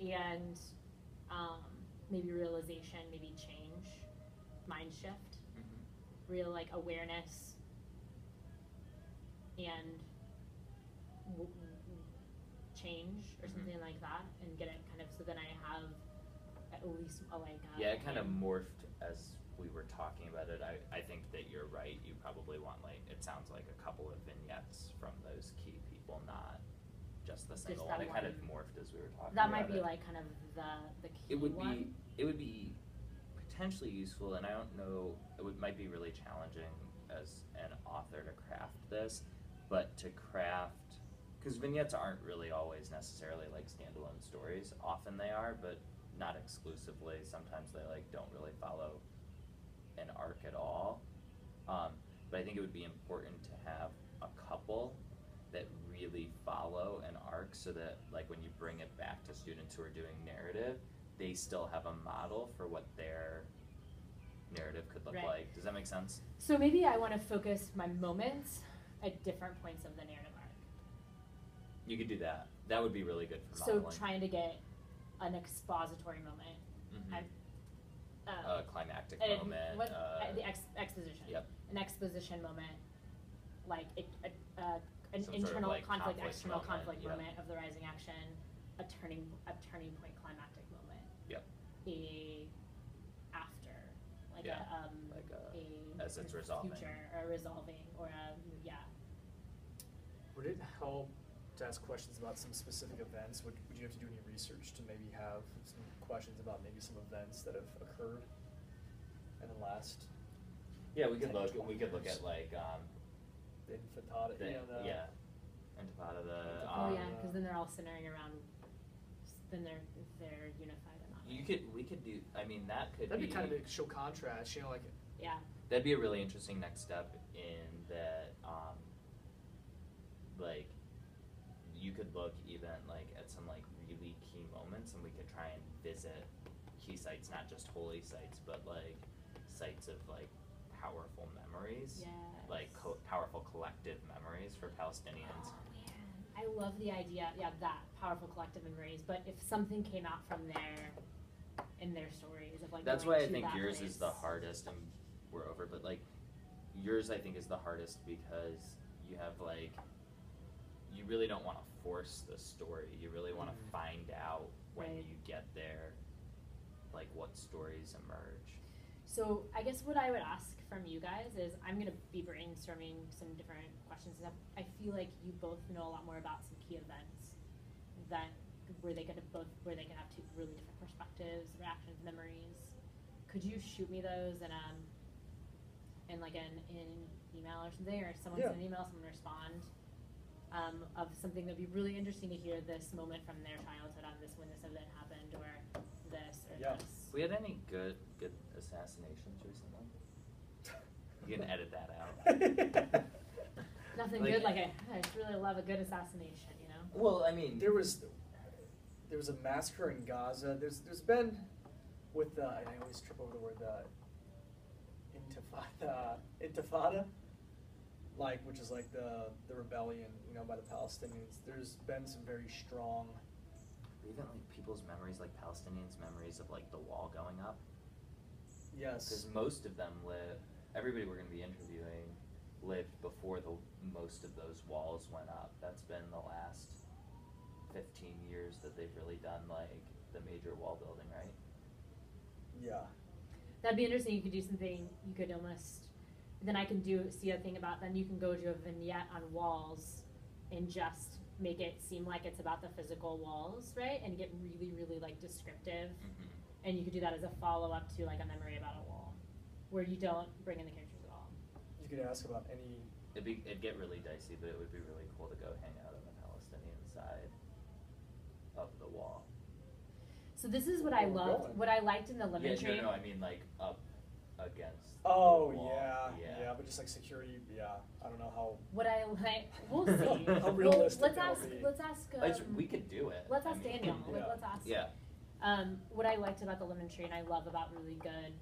and maybe realization, maybe change, mind shift, real like awareness, and change or something like that, and get it kind of so then I have at least a like yeah, it kind of morphed as we were talking about it. I think that you're right. You probably want like, it sounds like a couple of vignettes from those key people, not just the single one. It kind of morphed as we were talking that about might be it. like kind of the key it would one. It would be potentially useful, and I don't know, might be really challenging as an author to craft this, but to craft, because vignettes aren't really always necessarily like standalone stories. Often they are, but not exclusively. Sometimes they like don't really follow an arc at all. But I think it would be important to have a couple that really follow an arc, so that like when you bring it back to students who are doing narrative, they still have a model for what their narrative could look like. Does that make sense? So maybe I want to focus my moments at different points of the narrative arc. You could do that. That would be really good for modeling. So trying to get an expository moment. A climactic moment. The exposition. Yep. An exposition moment, like an Some internal sort of like conflict, external moment, conflict moment of the rising action, a turning point climactic moment. Yep. After, like yeah. a as it's resolving. Future or resolving or Would it help to ask questions about some specific events? Would you have to do any research to maybe have some questions about maybe some events that have occurred in the last? Yeah, we could look at like the Intifada. Intifada. Because then they're all centering around. Then they're unified enough. We could do. I mean, that'd be kind of a show contrast. Like. Yeah. That'd be a really interesting next step in that. Like, you could look even like at some like really key moments, and we could try and visit key sites, not just holy sites, but like sites of like powerful memories, like powerful collective memories for Palestinians. Oh man, I love the idea. Yeah, that powerful collective memories. But if something came out from there in their stories of like, that's why I think yours place. Is the hardest, and we're over. But like, yours I think is the hardest because you have like. You really don't want to force the story. You really want to find out when you get there, like what stories emerge. So I guess what I would ask from you guys is, I'm going to be brainstorming some different questions. I feel like you both know a lot more about some key events where they can have two really different perspectives, reactions, memories. Could you shoot me those in like an email or something, or someone send an email, someone respond? Of something that'd be really interesting to hear this moment from their childhood on this, when this event happened, or this or this. We had any good assassinations recently? You can edit that out. Nothing good like I just really love a good assassination, you know? Well, I mean, there was a massacre in Gaza. There's been with I always trip over the word Intifada. Like, which is like the rebellion, by the Palestinians. There's been some very strong. Even like people's memories, like Palestinians' memories of like the wall going up. Yes. Because most of them everybody we're going to be interviewing lived before most of those walls went up. That's been the last 15 years that they've really done like the major wall building, right? Yeah. That'd be interesting. You could do something. You could almost. Then I can see a thing about, then you can go to a vignette on walls and just make it seem like it's about the physical walls, right? And get really, really like descriptive. And you could do that as a follow-up to like a memory about a wall, where you don't bring in the characters at all. You could ask about any. It'd get really dicey, but it would be really cool to go hang out on the Palestinian side of the wall. So this is what I loved, what I liked in the Lemon Tree. No, I mean like up against. Oh yeah, but just like security, I don't know how. What I like, we'll see. How realistic let's ask. We could do it. Let's ask Daniel. Let's ask. Yeah. What I liked about the Lemon Tree, and I love about really good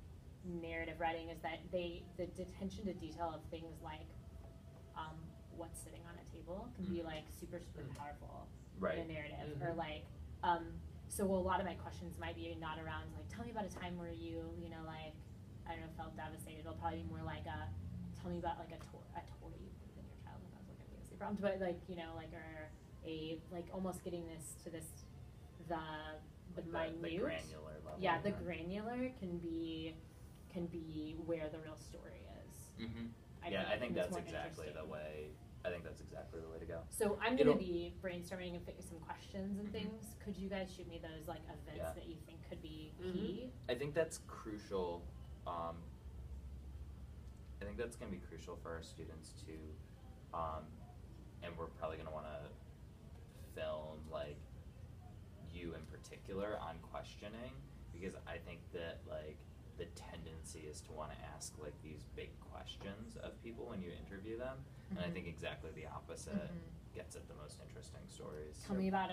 narrative writing, is that the attention to detail of things like what's sitting on a table can be like super powerful in a narrative, or like So a lot of my questions might be not around like, tell me about a time where you know, like, I don't know, felt devastated. It'll probably be more like tell me about like a toy you put in your childhood. I was looking at the prompt, but like, you know, like, or a, like, almost getting this to this, the minute. The granular level. Yeah, the granular can be where the real story is. Mm-hmm. I think it's that's more exactly interesting. the way. I think that's exactly the way to go. So I'm gonna be brainstorming and figuring some questions and things. Could you guys shoot me those like events that you think could be key? I think that's crucial. I think that's gonna be crucial for our students too, and we're probably gonna want to film like you in particular on questioning, because I think that like the tendency is to want to ask like these big questions of people when you interview them, and I think exactly the opposite gets at the most interesting stories. Tell me about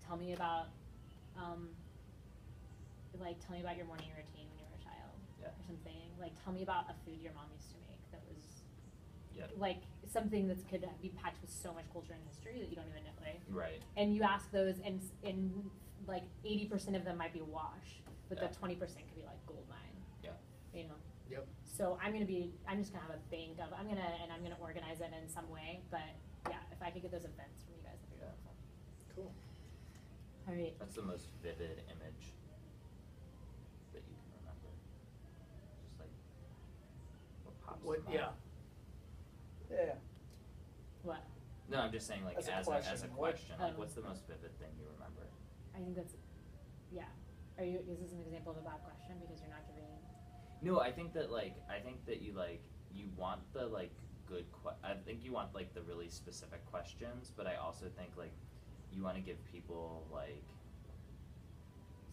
tell me about your morning routine when you were a child, or something. Like, tell me about a food your mom used to make that was like something that could be packed with so much culture and history that you don't even know, right? Right. And you ask those, and like 80% of them might be a wash, but the 20% could be like gold mine. Yeah. You know. Yep. So I'm just gonna have a bank of I'm gonna organize it in some way, but yeah, if I could get those events from you guys, that'd be wonderful. Cool. All right. That's the most vivid image that you can remember. Just like what pops to mind. Yeah. What? No, I'm just saying like As a as question, a what- question, like what's the most vivid thing you remember? I think that's, yeah. Is this an example of a bad question because you're not giving? No, I think that you want the like good I think you want like the really specific questions, but I also think like you want to give people like,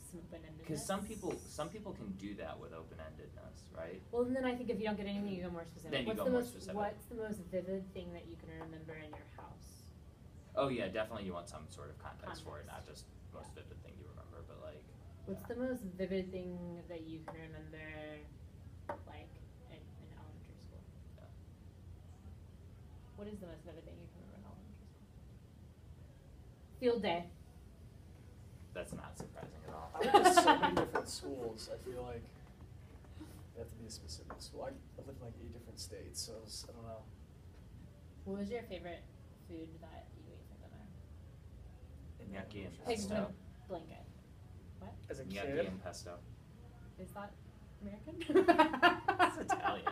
Some open-endedness. because some people can do that with open-endedness, right? Well, and then I think if you don't get anything, you go more specific. Then you what's go the more most, specific. What's the most vivid thing that you can remember in your house? Oh yeah, definitely you want some sort of context for it, not Context. just most vivid thing you remember, but like. What's the most vivid thing that you can remember, like, in elementary school? Yeah. What is the most vivid thing you can remember in elementary school? Field day. That's not surprising at all. I went to so many different schools. I feel like you have to be a specific school. I lived in like 8 different states, so I don't know. What was your favorite food that you ate for dinner? Gnocchi and Pig's pesto. blanket. What? As a Gnocchi kid, and pesto. Is that American? It's Italian.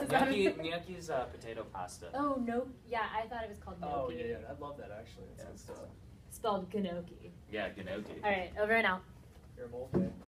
Is that Gnocchi's potato pasta. Oh, no. Yeah, I thought it was called gnocchi. oh yeah, I love that actually. That's Yeah. good stuff. Spelled gnocchi. Yeah, gnocchi. All right, over and out. You're a mole fan.